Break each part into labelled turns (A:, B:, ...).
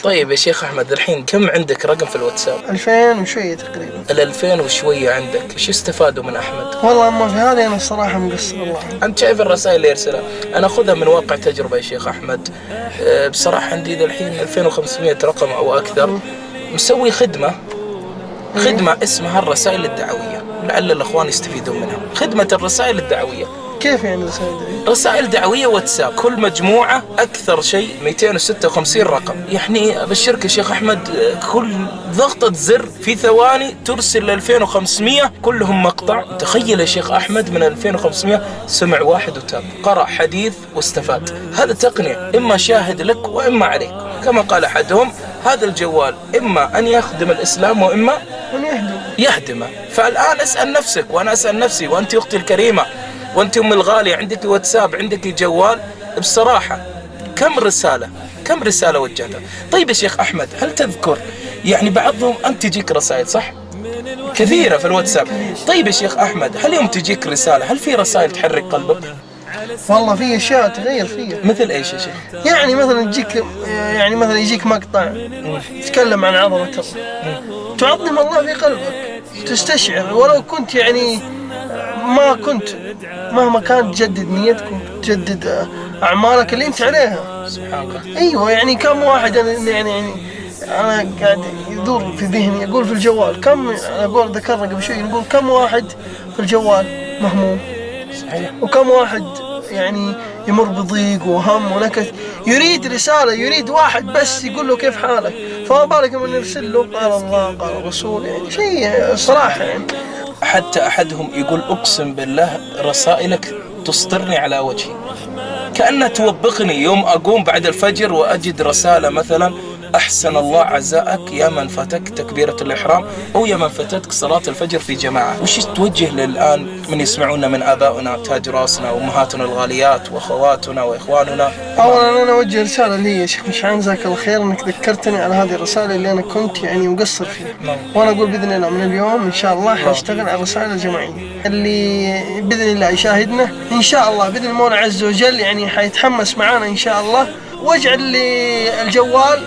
A: طيب يا شيخ أحمد، الحين كم عندك رقم في الواتساب؟
B: 2000 وشوية تقريبا.
A: 2000 وشوية عندك، إيش استفادوا من أحمد؟
B: والله أما في هذه أنا الصراحة مقصر والله.
A: أنت شايف الرسائل اللي يرسلها، أنا أخذها من واقع تجربة يا شيخ أحمد. بصراحة عندي ذا الحين 2500 رقم أو أكثر، مسوي خدمة اسمها الرسائل الدعوية، لعل الأخوان يستفيدون منها. خدمة الرسائل الدعوية.
B: كيف يعني رسائل دعوية؟
A: رسائل دعوية واتساب، كل مجموعة أكثر شيء 256 رقم. يعني أبشرك يا شيخ أحمد، كل ضغطة زر في ثواني ترسل 2500 كلهم مقطع. تخيل يا شيخ أحمد، من 2500 سمع واحد وتاب، قرأ حديث واستفاد. هذا تقنية، إما شاهد لك وإما عليك. كما قال أحدهم، هذا الجوال إما أن يخدم الإسلام وإما
B: أن
A: يهدمه. فالآن اسأل نفسك، وأنا أسأل نفسي، وأنت أختي الكريمة، وأنت أم الغالية، عندك واتساب، عندك جوال، بصراحة كم رسالة وجهتها؟ طيب يا شيخ أحمد، هل تذكر يعني بعضهم أنت تجيك رسائل صح؟ كثيرة في الواتساب. طيب يا شيخ أحمد، هل يوم تجيك رسالة هل في رسائل تحرك قلبك؟
B: والله في أشياء تغير فيها.
A: مثل إيش يا شيخ؟
B: يعني مثلا يجيك مقطع يتكلم عن عظمة الله، تعظم الله في قلبك، تستشعر ولو كنت يعني مهما كانت تجدد نيتك وتجدد أعمالك اللي أنت عليها.
A: سبحان الله.
B: أيوة، يعني كم واحد يعني أنا قاعد يدور في ذهني، يقول في الجوال أقول ذكرنا قبل شوي، نقول كم واحد في الجوال مهموم.
A: صحيح.
B: وكم واحد يعني يمر بضيق وهم ونكد، يريد رسالة، يريد واحد بس يقول له كيف حالك، فما بالك من يرسل له قال الله قال الرسول. يعني شيء صراحة يعني.
A: حتى أحدهم يقول أقسم بالله رسائلك تسطرني على وجهي، كأنها توبخني يوم أقوم بعد الفجر وأجد رسالة مثلا: أحسن الله عزاءك يا من فاتك تكبيرة الإحرام، أو يا من فاتتك صلاة الفجر في جماعة. وش توجه للآن من يسمعونا من آبائنا تاج راسنا وأمهاتنا الغاليات وأخواتنا وإخواننا؟
B: أولا أنا أوجه رسالة لي يا شيخ مشعان، جزاك الله خير أنك ذكرتني على هذه الرسالة اللي أنا كنت يعني مقصر فيها. وأنا أقول بإذن الله من اليوم إن شاء الله حنشتغل على الرسائل الجماعية اللي بإذن الله يشاهدنا إن شاء الله بإذن المولى عز وجل، يعني حيتحمس معانا إن شاء الله. واجعل لي الجوال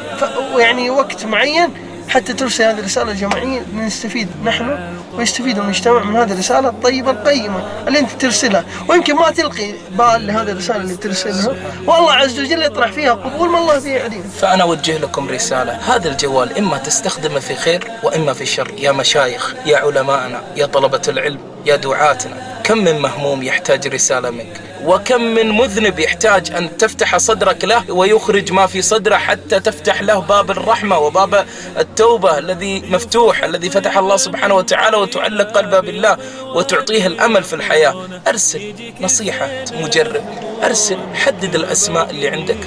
B: يعني وقت معين حتى ترسل هذه الرسالة الجماعية، نستفيد نحن ويستفيد المجتمع من هذه الرسالة الطيبة القيمة اللي أنت ترسلها. ويمكن ما تلقي بال لهذه الرسالة اللي ترسلها، والله عز وجل يطرح فيها قبول ما الله فيه عليم.
A: فأنا أوجه لكم رسالة: هذا الجوال إما تستخدمه في خير وإما في شر. يا مشايخ، يا علماءنا، يا طلبة العلم، يا دعاتنا، كم من مهموم يحتاج رسالة منك، وكم من مذنب يحتاج أن تفتح صدرك له ويخرج ما في صدره حتى تفتح له باب الرحمة وباب التوبة الذي مفتوح، الذي فتح الله سبحانه وتعالى، وتعلق قلبه بالله وتعطيه الأمل في الحياة. أرسل نصيحة مجرب، أرسل، حدد الأسماء اللي عندك،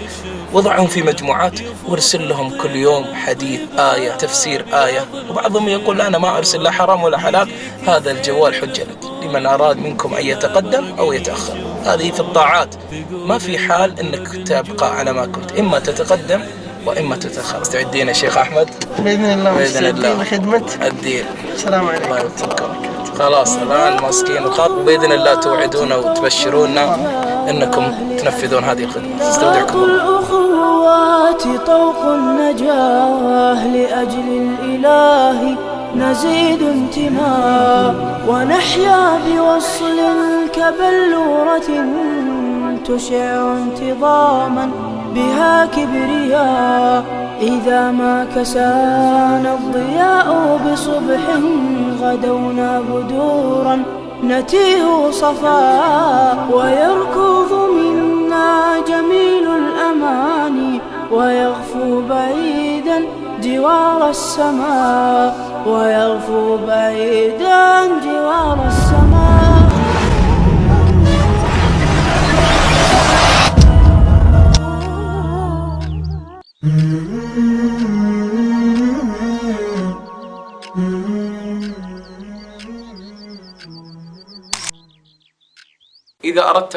A: وضعهم في مجموعات وارسل لهم كل يوم حديث، آية، تفسير آية. وبعضهم يقول أنا ما أرسل لا حرام ولا حلال. هذا الجوال حجة لك، لمن أراد منكم أن يتقدم أو يتأخر. هذه في الطاعات، ما في حال أنك تبقى على ما كنت، إما تتقدم وإما تتأخر. استعدين يا شيخ أحمد
B: بإذن الله،
A: بإذن الله
B: خدمة
A: الدين.
B: السلام عليكم.
A: الله يبارك. خلاص الآن ماسكين الخط، بإذن الله توعدونا وتبشرونا أنكم تنفذون هذه الخدمة. استودعكم الله.
C: الأخوات طوق النجاة، لأجل الإله نزيد انتماء، ونحيا بوصل كبلورة تشع انتظاما بها كبرياء. إذا ما كسانا الضياء بصبح غدونا بدورا نتيه صفاء، ويركض منا جميل الأماني ويغفو بعيدا جوار السماء، ويغفو بعيدا جوار السماء.
A: إذا أردت